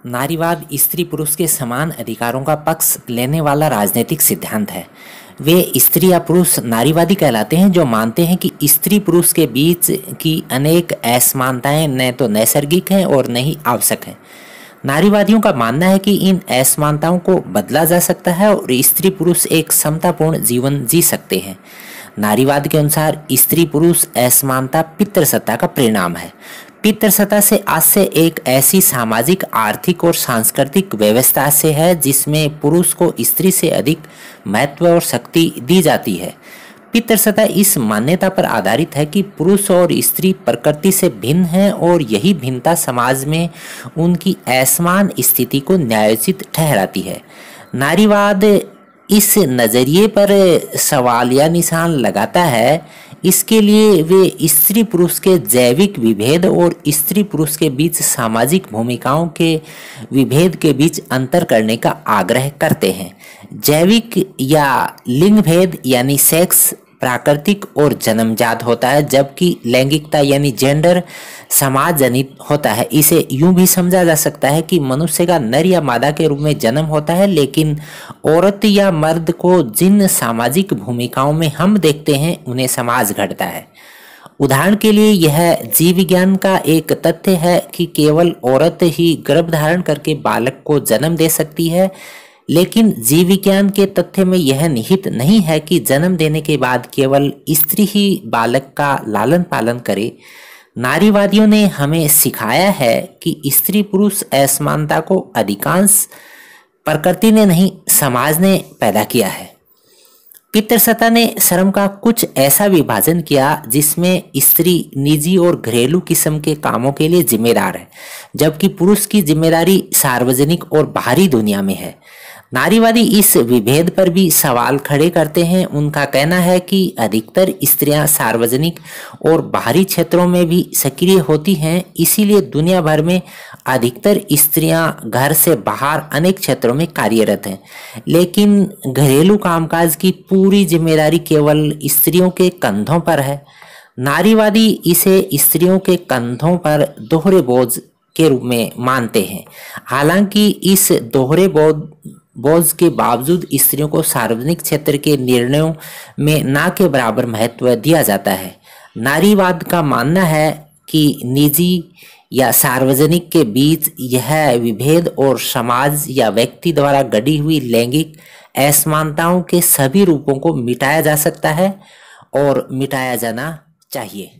नारीवाद स्त्री पुरुष के समान अधिकारों का पक्ष लेने वाला राजनीतिक सिद्धांत है। वे स्त्री या पुरुष नारीवादी कहलाते हैं जो मानते हैं कि स्त्री पुरुष के बीच की अनेक असमानताएं न तो नैसर्गिक हैं और न ही आवश्यक हैं। नारीवादियों का मानना है कि इन असमानताओं को बदला जा सकता है और स्त्री पुरुष एक समतापूर्ण जीवन जी सकते हैं। नारीवाद के अनुसार स्त्री पुरुष असमानता पितृसत्ता का परिणाम है। पितृसत्ता से आज से एक ऐसी सामाजिक, आर्थिक और सांस्कृतिक व्यवस्था से है जिसमें पुरुष को स्त्री से अधिक महत्व और शक्ति दी जाती है। पितृसत्ता इस मान्यता पर आधारित है कि पुरुष और स्त्री प्रकृति से भिन्न हैं और यही भिन्नता समाज में उनकी असमान स्थिति को न्यायोचित ठहराती है। नारीवाद इस नजरिए पर सवालिया निशान लगाता है। इसके लिए वे स्त्री पुरुष के जैविक विभेद और स्त्री पुरुष के बीच सामाजिक भूमिकाओं के विभेद के बीच अंतर करने का आग्रह करते हैं। जैविक या लिंग भेद यानी सेक्स प्राकृतिक और जन्मजात होता है, जबकि लैंगिकता यानी जेंडर समाज जनित होता है। इसे यूं भी समझा जा सकता है कि मनुष्य का नर या मादा के रूप में जन्म होता है, लेकिन औरत या मर्द को जिन सामाजिक भूमिकाओं में हम देखते हैं उन्हें समाज घड़ता है। उदाहरण के लिए यह जीव विज्ञान का एक तथ्य है कि केवल औरत ही गर्भधारण करके बालक को जन्म दे सकती है, लेकिन जीव विज्ञान के तथ्य में यह निहित नहीं है कि जन्म देने के बाद केवल स्त्री ही बालक का लालन पालन करे। नारीवादियों ने हमें सिखाया है कि स्त्री पुरुष असमानता को अधिकांश प्रकृति ने नहीं, समाज ने पैदा किया है। पितृसत्ता ने श्रम का कुछ ऐसा विभाजन किया जिसमें स्त्री निजी और घरेलू किस्म के कामों के लिए जिम्मेदार है, जबकि पुरुष की जिम्मेदारी सार्वजनिक और बाहरी दुनिया में है। नारीवादी इस विभेद पर भी सवाल खड़े करते हैं। उनका कहना है कि अधिकतर स्त्रियां सार्वजनिक और बाहरी क्षेत्रों में भी सक्रिय होती हैं, इसीलिए दुनिया भर में अधिकतर स्त्रियां घर से बाहर अनेक क्षेत्रों में कार्यरत हैं, लेकिन घरेलू कामकाज की पूरी जिम्मेदारी केवल स्त्रियों के कंधों पर है। नारीवादी इसे स्त्रियों के कंधों पर दोहरे बोझ के रूप में मानते हैं। हालांकि इस दोहरे बोझ के बावजूद स्त्रियों को सार्वजनिक क्षेत्र के निर्णयों में ना के बराबर महत्व दिया जाता है। नारीवाद का मानना है कि निजी या सार्वजनिक के बीच यह विभेद और समाज या व्यक्ति द्वारा गढ़ी हुई लैंगिक असमानताओं के सभी रूपों को मिटाया जा सकता है और मिटाया जाना चाहिए।